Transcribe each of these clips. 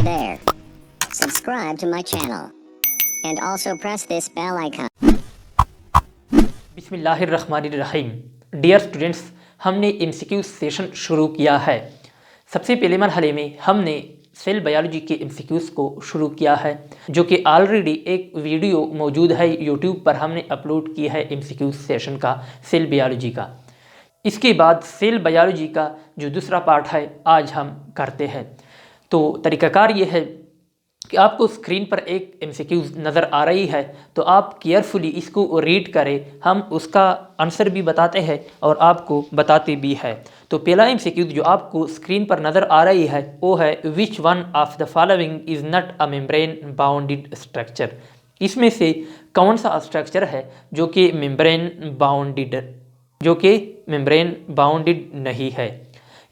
there. Subscribe to my channel and also press this bell icon. बिस्मिल्लाहिर्रहमानिर्रहीम। Dear students, हमने MCQ session शुरू किया है। सबसे पहले मरहले में हमने सेल बायोलॉजी के MCQs को शुरू किया है, जो कि ऑलरेडी एक वीडियो मौजूद है यूट्यूब पर, हमने अपलोड किया है MCQ सेशन का सेल बायोलॉजी का। इसके बाद सेल बायोलॉजी का जो दूसरा पार्ट है आज हम करते हैं। तो तरीक़ाकार ये है कि आपको स्क्रीन पर एक MCQ नज़र आ रही है, तो आप केयरफुली इसको रीड करें। हम उसका आंसर भी बताते हैं और आपको बताते भी है। तो पहला MCQ जो आपको स्क्रीन पर नज़र आ रही है वो है, which one of the following is not a membrane bounded structure. इसमें से कौन सा स्ट्रक्चर है जो कि मेम्ब्रेन बाउंडेड नहीं है।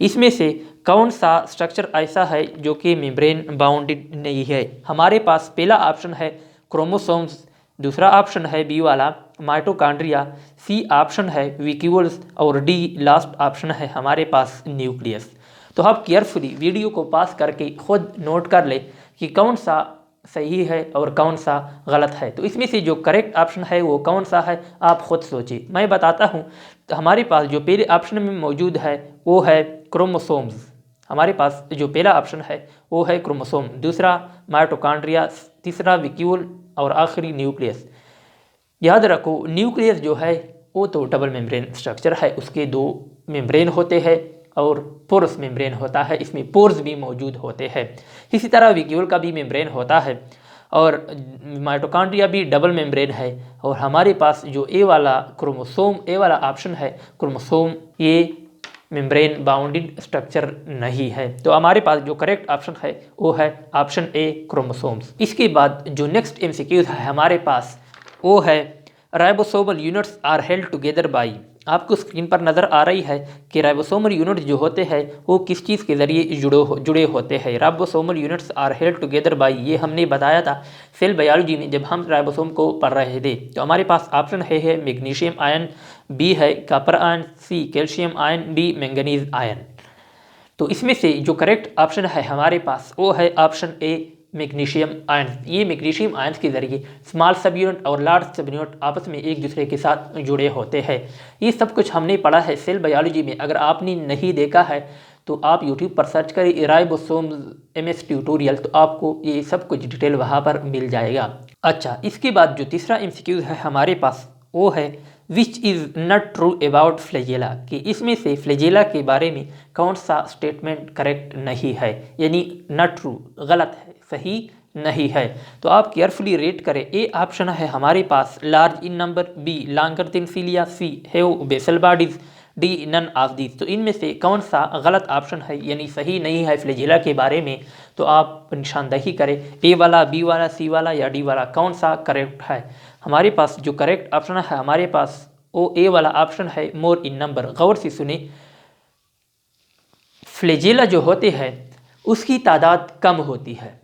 इसमें से कौन सा स्ट्रक्चर ऐसा है जो कि मेम्ब्रेन बाउंडेड नहीं है। हमारे पास पहला ऑप्शन है क्रोमोसोम्स, दूसरा ऑप्शन है बी वाला माइटोकॉन्ड्रिया, सी ऑप्शन है विक्यूल्स और डी लास्ट ऑप्शन है हमारे पास न्यूक्लियस। तो आप केयरफुली वीडियो को पास करके खुद नोट कर ले कि कौन सा सही है और कौन सा गलत है। तो इसमें से जो करेक्ट ऑप्शन है वो कौन सा है आप खुद सोचिए, मैं बताता हूँ। तो हमारे पास जो पहले ऑप्शन में मौजूद है वो है क्रोमोसोम्स। हमारे पास जो पहला ऑप्शन है वो है क्रोमोसोम, दूसरा माइटोकॉन्ड्रिया, तीसरा विक्यूल और आखिरी न्यूक्लियस। याद रखो, न्यूक्लियस जो है वो तो डबल मेम्ब्रेन स्ट्रक्चर है, उसके दो मेम्ब्रेन होते हैं और पोरस मेम्ब्रेन होता है, इसमें पोर्स भी मौजूद होते हैं। इसी तरह विक्यूल का भी मेम्ब्रेन होता है और माइटोकॉन्ड्रिया भी डबल मेम्ब्रेन है। और हमारे पास जो ए वाला क्रोमोसोम, ए वाला ऑप्शन है क्रोमोसोम, ये मेम्ब्रेन बाउंडेड स्ट्रक्चर नहीं है। तो हमारे पास जो करेक्ट ऑप्शन है वो है ऑप्शन ए क्रोमोसोम्स। इसके बाद जो नेक्स्ट MCQ है हमारे पास वो है, ribosomal units are held together by. आपको स्क्रीन पर नज़र आ रही है कि राइबोसोमल यूनिट जो होते हैं वो किस चीज़ के ज़रिए जुड़े होते हैं। Ribosomal units are held together by, ये हमने बताया था सेल बायोलॉजी में जब हम राइबोसोम को पढ़ रहे थे। तो हमारे पास ऑप्शन है मैग्नीशियम आयन, बी है copper ion, C calcium ion, D manganese ion. तो इसमें से जो करेक्ट ऑप्शन है हमारे पास वो है ऑप्शन ए मैग्नीशियम आयन। ये मैग्नीशियम आयन के ज़रिए स्मॉल सब यूनिट और लार्ज सब यूनिट आपस में एक दूसरे के साथ जुड़े होते हैं। ये सब कुछ हमने पढ़ा है सेल बायोलॉजी में। अगर आपने नहीं देखा है तो आप यूट्यूब पर सर्च करें राइबोसोम्स MS ट्यूटोरियल, तो आपको ये सब कुछ डिटेल वहाँ पर मिल जाएगा। अच्छा, इसके बाद जो तीसरा MCQ है हमारे पास वो है, which is not true about flagella, कि इसमें से फ्लैजेला के बारे में कौन सा स्टेटमेंट करेक्ट नहीं है, यानी नॉट ट्रू, गलत है, सही नहीं है। तो आप केयरफुली रेट करें। ए ऑप्शन है हमारे पास large in number, B longer than cilia, C have basal bodies, D none of this. तो इनमें से कौन सा गलत ऑप्शन है यानी सही नहीं है फ्लैजेला के बारे में, तो आप निशानदही करें। ए वाला, बी वाला, सी वाला या डी वाला, कौन सा करेक्ट है। हमारे पास जो करेक्ट ऑप्शन है हमारे पास वो ए वाला ऑप्शन है, मोर इन नंबर। गौर से सुने, फ्लैजेला जो होते हैं उसकी तादाद कम होती है,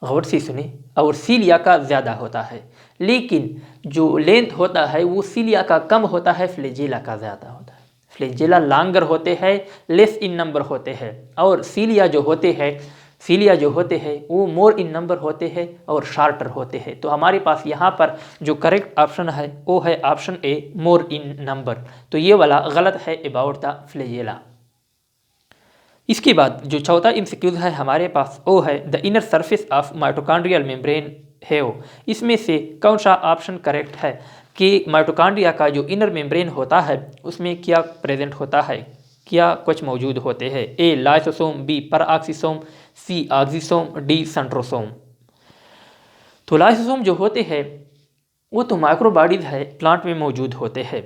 गौर से सुने, और सीलिया का ज़्यादा होता है। लेकिन जो लेंथ होता है वो सीलिया का कम होता है, फ्लैजेला का ज़्यादा होता है। फ्लैजेला लॉन्गर होते हैं, लेस इन नंबर होते हैं, और सीलिया जो होते हैं वो मोर इन नंबर होते हैं और शार्टर होते हैं। तो हमारे पास यहाँ पर जो करेक्ट ऑप्शन है वो है option A, more in number. तो ये वाला गलत है अबाउट द फ्लैजेला। इसके बाद जो चौथा MCQ है हमारे पास वो है, the inner surface of mitochondrial membrane have. इसमें से कौन सा ऑप्शन करेक्ट है कि माइटोकॉन्ड्रिया का जो इनर मेम्ब्रेन होता है उसमें क्या प्रेजेंट होता है, क्या कुछ मौजूद होते हैं। ए लाइसोसोम, बी परऑक्सीसोम, सी ऑक्सीसोम, डी सेंट्रोसोम। तो लाइसोसोम जो होते हैं वो तो माइक्रोबॉडीज है, प्लांट में मौजूद होते हैं।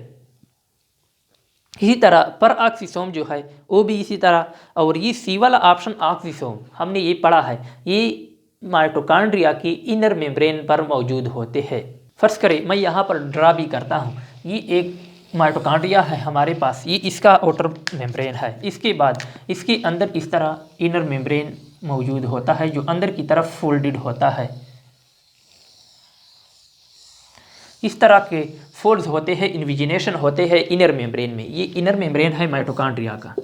इसी तरह परऑक्सीसोम जो है वो भी इसी तरह। और ये सी वाला ऑप्शन ऑक्सीसोम हमने ये पढ़ा है, ये माइटोकॉन्ड्रिया की इनर मेम्ब्रेन पर मौजूद होते हैं। फर्ज करें मैं यहाँ पर ड्रा भी करता हूँ, ये एक माइटोकॉन्ड्रिया है हमारे पास, ये इसका आउटर मेम्ब्रेन है। इसके बाद इसके अंदर इस तरह इनर मेम्ब्रेन मौजूद होता है जो अंदर की तरफ फोल्डेड होता है। इस तरह के फोल्ड्स होते हैं, इन्विजिनेशन होते हैं इनर मेम्ब्रेन में। ये इनर मेम्ब्रेन है माइटोकॉन्ड्रिया का।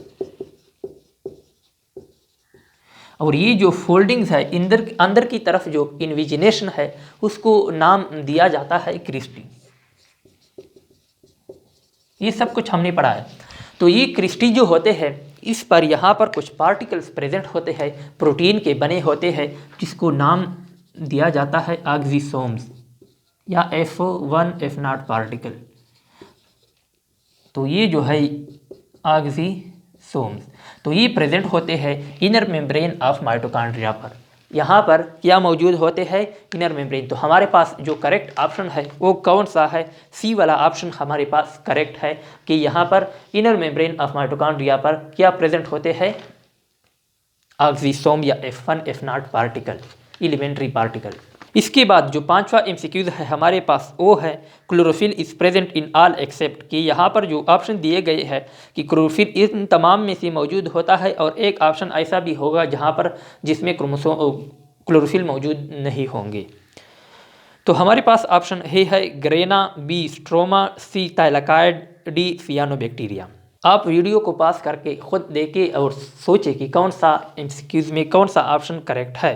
और ये जो फोल्डिंग्स है अंदर अंदर की तरफ जो इन्विजिनेशन है उसको नाम दिया जाता है क्रिस्टी। ये सब कुछ हमने पढ़ा है। तो ये क्रिस्टी जो होते हैं इस पर यहाँ पर कुछ पार्टिकल्स प्रेजेंट होते हैं, प्रोटीन के बने होते हैं, जिसको नाम दिया जाता है ऑक्सीसोम्स या F1F0 पार्टिकल। तो ये जो है ऑक्सीसोम्स, तो ये प्रेजेंट होते हैं इनर मेम्ब्रेन ऑफ माइटोकॉन्ड्रिया पर। यहाँ पर क्या मौजूद होते हैं? Inner membrane. तो हमारे पास जो करेक्ट ऑप्शन है वो कौन सा है? सी वाला ऑप्शन हमारे पास करेक्ट है कि यहाँ पर इनर मेम्ब्रेन ऑफ माइटोकॉन्ड्रिया पर क्या प्रेजेंट होते हैं? ऑक्सीसोम या F1F0 पार्टिकल, एलिमेंट्री पार्टिकल। इसके बाद जो पांचवा एमसीक्यूज है हमारे पास वो है chlorophyll is present in all except, कि यहाँ पर जो ऑप्शन दिए गए हैं कि क्लोरोफिल इन तमाम में से मौजूद होता है, और एक ऑप्शन ऐसा भी होगा जहाँ पर जिसमें क्लोरोफिल मौजूद नहीं होंगे। तो हमारे पास ऑप्शन है ग्रेना, बी स्ट्रोमा, सी थाइलाकॉइड, डी सियानोबैक्टीरिया। आप वीडियो को पास करके खुद देखें और सोचें कि कौन सा एमसीक्यूज में कौन सा ऑप्शन करेक्ट है।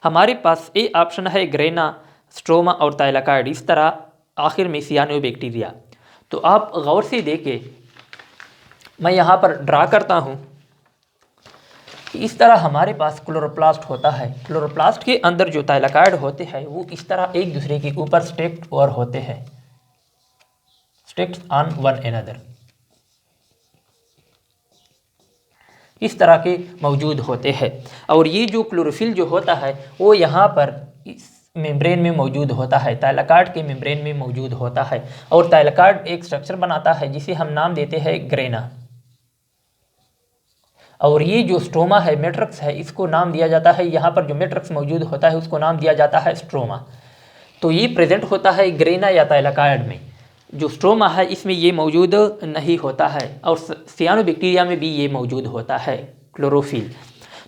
हमारे पास ए ऑप्शन है ग्रेना, स्ट्रोमा और थाइलाकॉइड, इस तरह आखिर में सियानोबैक्टीरिया। तो आप गौर से देखें, मैं यहाँ पर ड्रा करता हूँ कि इस तरह हमारे पास क्लोरोप्लास्ट होता है। क्लोरोप्लास्ट के अंदर जो थाइलाकॉइड होते हैं वो इस तरह एक दूसरे के ऊपर स्टेक्ड और होते हैं, स्टेक्ड ऑन वन एनदर, इस तरह के मौजूद होते हैं। और ये जो क्लोरोफिल जो होता है वो यहाँ पर इस मेम्ब्रेन में मौजूद होता है, थाइलाकॉइड के मेम्ब्रेन में मौजूद होता है। और थाइलाकॉइड एक स्ट्रक्चर बनाता है जिसे हम नाम देते हैं ग्रेना। और ये जो स्ट्रोमा है, मैट्रिक्स है, इसको नाम दिया जाता है, यहाँ पर जो मैट्रिक्स मौजूद होता है उसको नाम दिया जाता है स्ट्रोमा। तो ये प्रेजेंट होता है ग्रेना या थाइलाकॉइड में। जो स्ट्रोमा है इसमें ये मौजूद नहीं होता है, और सियानोबैक्टीरिया में भी ये मौजूद होता है क्लोरोफिल।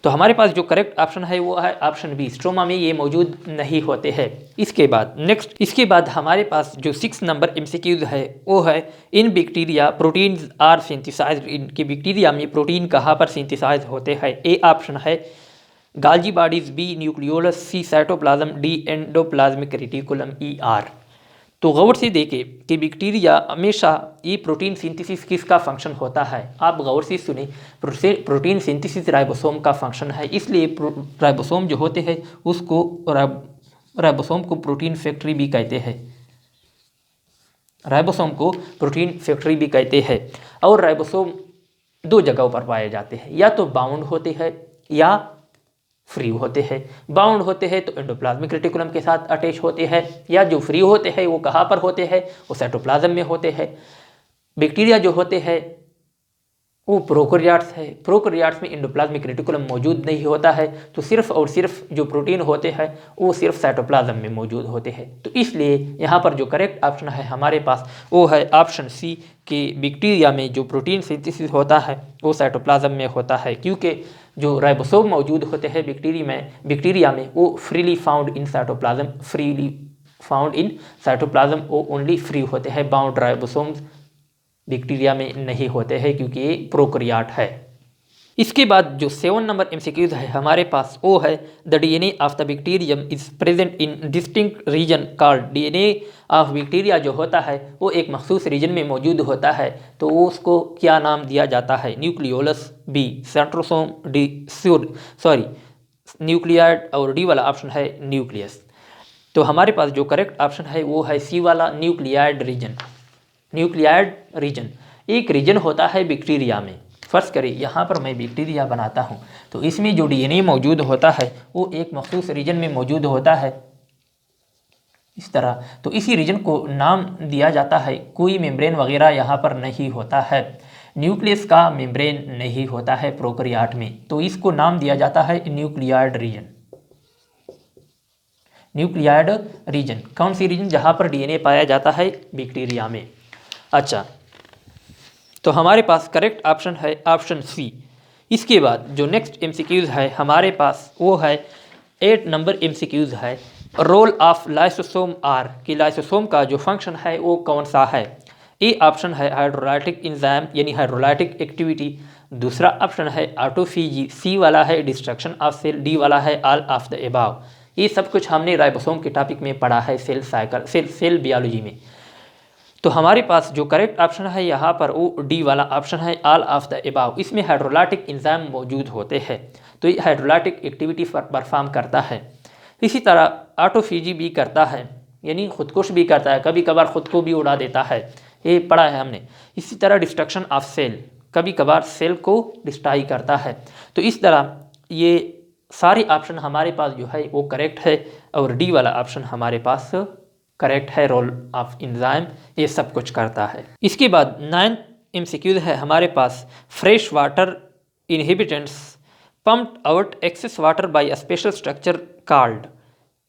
तो हमारे पास जो करेक्ट ऑप्शन है वो है ऑप्शन बी, स्ट्रोमा में ये मौजूद नहीं होते हैं। इसके बाद हमारे पास जो 6 नंबर एमसीक्यूज है वो है in bacteria proteins are synthesised in, कि बैक्टीरिया में प्रोटीन कहाँ पर सिंथेसाइज होते हैं। ए ऑप्शन है Golgi bodies, B nucleolus, C cytoplasm, D endoplasmic reticulum, E R. तो गौर से देखें कि बैक्टीरिया हमेशा ये प्रोटीन सिंथेसिस किसका फंक्शन होता है। आप गौर से सुने, प्रोटीन सिंथेसिस राइबोसोम का फंक्शन है, इसलिए राइबोसोम जो होते हैं उसको राइबोसोम को प्रोटीन फैक्ट्री भी कहते हैं, राइबोसोम को प्रोटीन फैक्ट्री भी कहते हैं। और राइबोसोम 2 जगहों पर पाए जाते हैं, या तो बाउंड होते हैं या फ्री होते हैं। बाउंड होते हैं तो एंडोप्लाज्मिक रेटिकुलम के साथ अटैच होते हैं, या जो फ्री होते हैं वो कहाँ पर होते हैं? वो साइटोप्लाज्म में होते हैं। बैक्टीरिया जो होते हैं वो प्रोकैरियोट्स है, प्रोकैरियोट्स में एंडोप्लाज्मिक रेटिकुलम मौजूद नहीं होता है, तो सिर्फ और सिर्फ जो प्रोटीन होते हैं वो सिर्फ साइटोप्लाज्म में मौजूद होते हैं। तो इसलिए यहाँ पर जो करेक्ट ऑप्शन है हमारे पास वो है ऑप्शन सी, कि बैक्टीरिया में जो प्रोटीन सिंथेसिस होता है वो साइटोप्लाज्म में होता है, क्योंकि जो राइबोसोम मौजूद होते हैं बैक्टीरिया में वो फ्रीली फाउंड इन साइटोप्लाज्म, वो ओनली फ्री होते हैं। बाउंड राइबोसोम्स बैक्टीरिया में नहीं होते हैं क्योंकि ये प्रोकैरियोट है। इसके बाद जो 7 नंबर एमसीक्यूज है हमारे पास वो है the DNA of the bacterium is present in distinct reason called. DNA of bacteria जो होता है वो एक मखसूस रीजन में मौजूद होता है, तो वो उसको क्या नाम दिया जाता है? Nucleolus, B centrosome, D nucleoid, और डी वाला ऑप्शन है न्यूक्लियस। तो हमारे पास जो करेक्ट ऑप्शन है वो है सी वाला, न्यूक्लियाइड रीजन। न्यूक्लियाइड रीजन एक रीजन होता है बैक्टीरिया में। फर्ज करें यहाँ पर मैं बैक्टीरिया बनाता हूँ, तो इसमें जो डीएनए मौजूद होता है वो एक मखसूस रीजन में मौजूद होता है इस तरह। तो इसी रीजन को नाम दिया जाता है, कोई मेम्ब्रेन वगैरह यहाँ पर नहीं होता है, न्यूक्लियस का मेम्ब्रेन नहीं होता है प्रोकैरियोट में, तो इसको नाम दिया जाता है न्यूक्लियाइड रीजन। न्यूक्लियाइड रीजन कौन सी रीजन? जहाँ पर डीएनए पाया जाता है बैक्टीरिया में। अच्छा, तो हमारे पास करेक्ट ऑप्शन है ऑप्शन सी। इसके बाद जो नेक्स्ट एमसीक्यूज है हमारे पास वो है 8 नंबर एमसीक्यूज है रोल ऑफ लाइसोसोम आर, कि लाइसोसोम का जो फंक्शन है वो कौन सा है। ए ऑप्शन है हाइड्रोलाइटिक एंजाइम यानी हाइड्रोलाइटिक एक्टिविटी, दूसरा ऑप्शन है ऑटोफेजी, सी वाला है डिस्ट्रक्शन ऑफ सेल, डी वाला है ऑल ऑफ द अबव। ये सब कुछ हमने राइबोसोम के टॉपिक में पढ़ा है सेल साइकिल सेल बियोलॉजी में। तो हमारे पास जो करेक्ट ऑप्शन है यहाँ पर वो डी वाला ऑप्शन है ऑल ऑफ द अबव। इसमें हाइड्रोलाइटिक एंजाइम मौजूद होते हैं, तो ये हाइड्रोलाइटिक एक्टिविटी परफॉर्म करता है। इसी तरह ऑटोफेजी भी करता है, यानी खुदकुश भी करता है, कभी कभार खुद को भी उड़ा देता है, ये पढ़ा है हमने। इसी तरह डिस्ट्रक्शन ऑफ सेल, कभी कभार सेल को डिस्ट्रॉय करता है। तो इस तरह ये सारे ऑप्शन हमारे पास जो है वो करेक्ट है, और डी वाला ऑप्शन हमारे पास करेक्ट है, रोल ऑफ एंजाइम ये सब कुछ करता है। इसके बाद 9th एमसीक्यू है हमारे पास, fresh water inhabitants pumped out excess water by a special structure called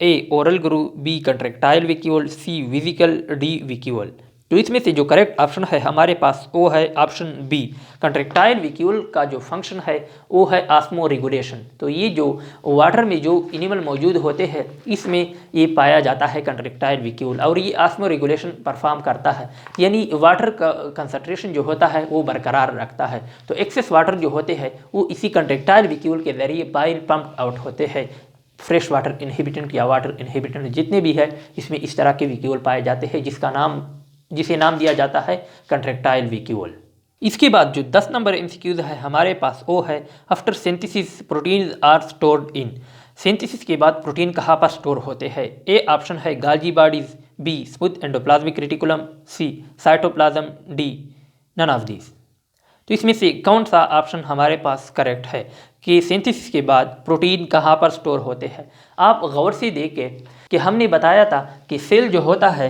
A oral groove, B contractile vacuole, C vesicle, D vacuole. तो इसमें से जो करेक्ट ऑप्शन है हमारे पास वो है ऑप्शन बी। कंट्रेक्टाइल विक्यूल का जो फंक्शन है वो है ऑस्मो रेगुलेशन। तो ये जो वाटर में जो एनिमल मौजूद होते हैं इसमें ये पाया जाता है कंट्रेक्टाइल विक्यूल, और ये ऑस्मो रेगुलेशन परफॉर्म करता है, यानी वाटर का कंसंट्रेशन जो होता है वो बरकरार रखता है। तो एक्सेस वाटर जो होते हैं वो इसी कंट्रेक्टाइल विक्यूल के जरिए बाइल पंप आउट होते हैं। फ्रेश वाटर इनहिबिटेंट या वाटर इनहिबिटेंट जितने भी है इसमें इस तरह के विक्यूल पाए जाते हैं, जिसे नाम दिया जाता है कंट्रेक्टाइल विक्यूल। इसके बाद जो 10 नंबर एमसीक्यूज है हमारे पास वो है, after synthesis proteins are stored in. Synthesis के बाद प्रोटीन कहाँ पर स्टोर होते हैं? ए ऑप्शन है Golgi bodies, B smooth endoplasmic reticulum, C cytoplasm, D none of these. तो इसमें से कौन सा ऑप्शन हमारे पास करेक्ट है कि सिंथेसिस के बाद प्रोटीन कहाँ पर स्टोर होते हैं? आप गौर से देखें कि हमने बताया था कि सेल जो होता है,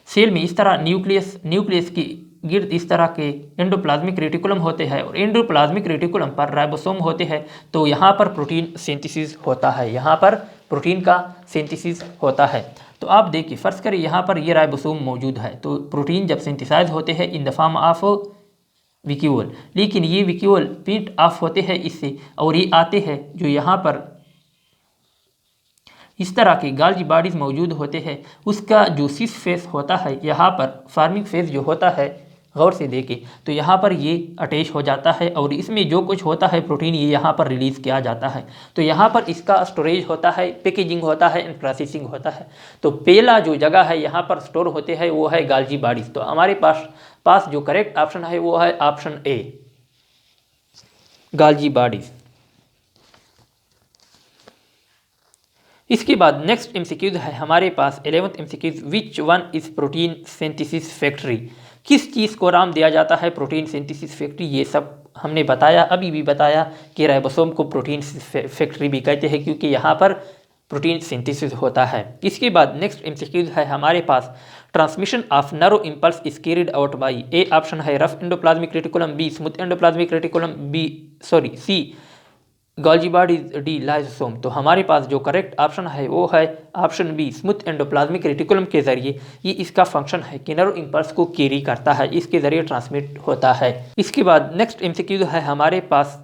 सेल में इस तरह न्यूक्लियस की गिर्द इस तरह के एंडोप्लाज्मिक रेटिकुलम होते हैं, और एंडोप्लाज्मिक रेटिकुलम पर राइबोसोम होते हैं। तो यहाँ पर प्रोटीन सिंथेसिस होता है, यहाँ पर प्रोटीन का सिंथेसिस होता है। तो आप देखिए, फर्ज करें यहाँ पर ये राइबोसोम मौजूद है, तो प्रोटीन जब सिंथेसाइज होते हैं इन द फॉर्म ऑफ विक्यूल, लेकिन ये विक्यूल पिट ऑफ होते हैं इससे, और ये आते हैं जो यहाँ पर इस तरह के गाल्गी बॉडीज मौजूद होते हैं, उसका जो सिस फेस होता है यहाँ पर फार्मिंग फेज जो होता है, गौर से देखें तो यहाँ पर ये अटैच हो जाता है, और इसमें जो कुछ होता है प्रोटीन ये यहाँ पर रिलीज़ किया जाता है। तो यहाँ पर इसका स्टोरेज होता है, पैकेजिंग होता है एंड प्रोसेसिंग होता है। तो पहला जो जगह है यहाँ पर स्टोर होते हैं वो है गाल्गी बॉडीज। तो हमारे पास जो करेक्ट ऑप्शन है वो है ऑप्शन ए, गाल्गी बॉडीज। इसके बाद नेक्स्ट एमसीक्यूज है हमारे पास 11th MCQs, which one is protein synthesis factory. किस चीज़ को नाम दिया जाता है प्रोटीन सिंथेसिस फैक्ट्री? ये सब हमने बताया, अभी भी बताया कि राइबोसोम को प्रोटीन फैक्ट्री भी कहते हैं क्योंकि यहाँ पर प्रोटीन सिंथेसिस होता है। इसके बाद नेक्स्ट एमसीक्यूज है हमारे पास, transmission of nerve impulse is carried out by. A option है rough endoplasmic reticulum, B smooth endoplasmic reticulum, C Golgi bodies, D lysosome. तो हमारे पास जो करेक्ट ऑप्शन है वो है option B, smooth endoplasmic reticulum के जरिए ये इसका फंक्शन है कि नैरो इम्पल्स को कैरी करता है, इसके जरिए ट्रांसमिट होता है। इसके बाद नेक्स्ट एमसीक्यू है हमारे पास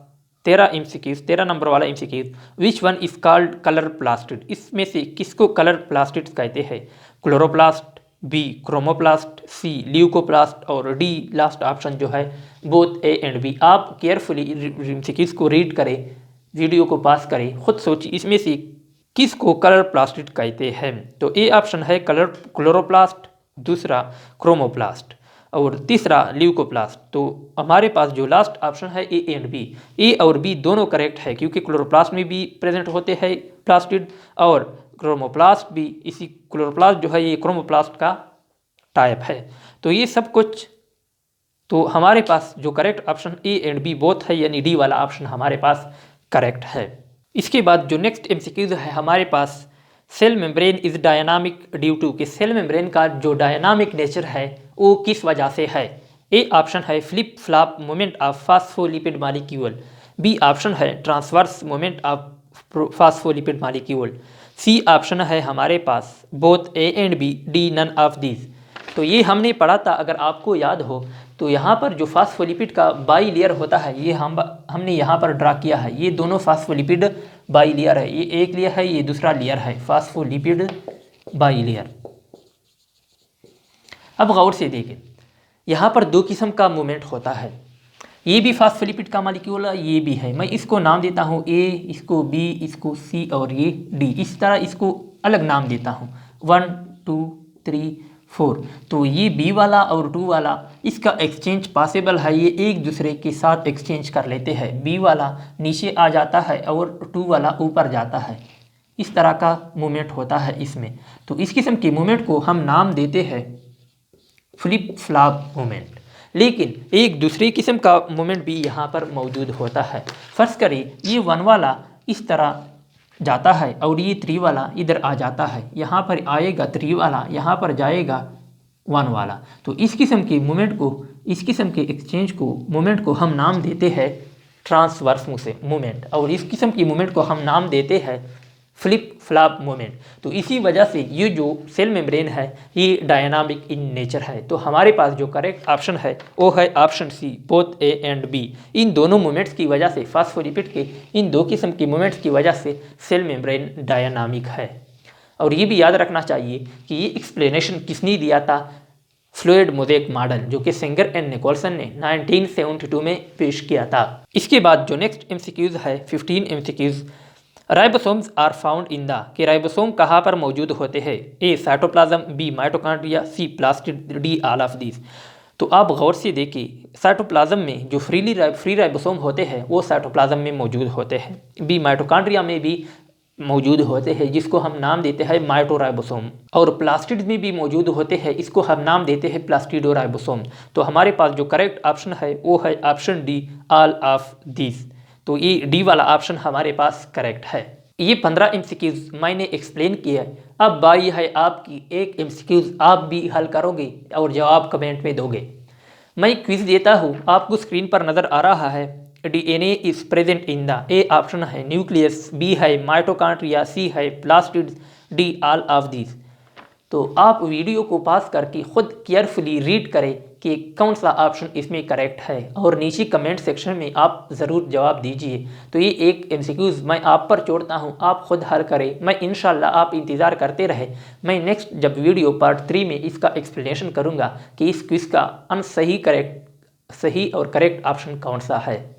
13 नंबर वाला MCQ, which one is called colour plastid. इसमें से किसको कलर प्लास्टिड कहते हैं? क्लोरोप्लास्ट, बी क्रोमोप्लास्ट, सी ल्यूकोप्लास्ट, और डी लास्ट ऑप्शन जो है बोथ ए एंड बी। आप केयरफुली एमसीक्यूज को रीड करें, वीडियो को पास करें, खुद सोचिए इसमें से किसको कलर प्लास्टिड कहते हैं। तो ए ऑप्शन है क्लोरोप्लास्ट, दूसरा क्रोमोप्लास्ट, और तीसरा ल्यूकोप्लास्ट। तो हमारे पास जो लास्ट ऑप्शन है ए एंड बी, ए और बी दोनों करेक्ट है क्योंकि क्लोरोप्लास्ट में भी प्रेजेंट होते हैं प्लास्टिड, और क्रोमोप्लास्ट भी, इसी क्लोरोप्लास्ट जो है ये क्रोमोप्लास्ट का टाइप है। तो ये सब कुछ, तो हमारे पास जो correct option A and B both है, यानी डी वाला ऑप्शन हमारे पास करेक्ट है। इसके बाद जो नेक्स्ट एमसीक्यूज है हमारे पास, cell membrane is dynamic due to, कि सेल मेम्ब्रेन का जो डायनामिक नेचर है वो किस वजह से है? ए ऑप्शन है flip flop movement of phospholipid molecule, B option है transverse movement of phospholipid molecule, C option है हमारे पास both A and B, D none of these. तो ये हमने पढ़ा था, अगर आपको याद हो तो यहाँ पर जो फास्फोलिपिड का बाई लेयर होता है ये हमने यहाँ पर ड्रा किया है, ये दोनों फास्फोलिपिड बाई लेयर है, ये एक लेयर है, ये दूसरा लेयर है, फास्फोलिपिड बाई लेयर। अब गौर से देखें, यहाँ पर दो किस्म का मूवमेंट होता है, ये भी फास्फोलिपिड का मॉलिक्यूल है, ये भी है। मैं इसको नाम देता हूँ ए, इसको बी, इसको सी और ये डी। इस तरह इसको अलग नाम देता हूँ 1 2 3 4। तो ये बी वाला और 2 वाला इसका एक्सचेंज पॉसिबल है, ये एक दूसरे के साथ एक्सचेंज कर लेते हैं। बी वाला नीचे आ जाता है और 2 वाला ऊपर जाता है। इस तरह का मूवमेंट होता है इसमें। तो इस किस्म की मूवमेंट को हम नाम देते हैं फ्लिप फ्लॉप मूवमेंट। लेकिन एक दूसरी किस्म का मूवमेंट भी यहाँ पर मौजूद होता है। फर्ज करें ये 1 वाला इस तरह जाता है और ये 3 वाला इधर आ जाता है। यहाँ पर आएगा 3 वाला, यहाँ पर जाएगा 1 वाला। तो इस किस्म की मूवमेंट को, इस किस्म के एक्सचेंज को, मूवमेंट को हम नाम देते हैं ट्रांसवर्स मूवमेंट, और इस किस्म की मूवमेंट को हम नाम देते हैं फ्लिप फ्लॉप मूवमेंट। तो इसी वजह से ये जो सेल मेम्ब्रेन है ये डायनामिक इन नेचर है। तो हमारे पास जो करेक्ट ऑप्शन है वो है option C, both A and B. इन दोनों मूवमेंट्स की वजह से, फास्फोलिपिड के इन दो किस्म की मूवमेंट्स की वजह से सेल मेम्ब्रेन डायनामिक है। और ये भी याद रखना चाहिए कि ये एक्सप्लेनेशन किसने दिया था, फ्लूइड मोज़ेक मॉडल, जो कि सेंगर एंड निकोलसन ने 1972 में पेश किया था। इसके बाद जो नेक्स्ट एमसीक्यूज है 15 MCQs. Ribosomes are found in the, कि राइबोसोम कहाँ पर मौजूद होते हैं? A cytoplasm, B mitochondria, C plastid, D all of this. तो आप गौर से देखिए, साइटोप्लाज्म में जो फ्री राइबोसोम होते हैं वो साइटोप्लाज्म में मौजूद होते हैं। बी माइटोकॉन्ड्रिया में भी मौजूद होते हैं जिसको हम नाम देते हैं माइटोराइबोसोम, और प्लास्टिड में भी मौजूद होते हैं, इसको हम नाम देते हैं प्लास्टिडोराइबोसोम। तो हमारे पास जो करेक्ट ऑप्शन है वो है option D, all of this. तो ये डी वाला ऑप्शन हमारे पास करेक्ट है। ये 15 एमसीक्यूज मैंने एक्सप्लेन किया है। अब बारी है आपकी, एक एमसीक्यूज आप भी हल करोगे और जवाब कमेंट में दोगे। मैं क्विज देता हूँ, आपको स्क्रीन पर नज़र आ रहा है। DNA is present in the, A option है न्यूक्लियस, बी है माइटोकॉन्ड्रिया, सी है plastids, D all of this. तो आप वीडियो को पॉज करके खुद केयरफुली रीड करें कि कौन सा ऑप्शन इसमें करेक्ट है, और नीचे कमेंट सेक्शन में आप ज़रूर जवाब दीजिए। तो ये एक एमसीक्यूज़ मैं आप पर छोड़ता हूँ, आप खुद हल करें। मैं इंशाल्लाह आप इंतज़ार करते रहे, मैं नेक्स्ट जब वीडियो पार्ट 3 में इसका एक्सप्लेनेशन करूँगा कि इस क्विज़ का सही और करेक्ट ऑप्शन कौन सा है।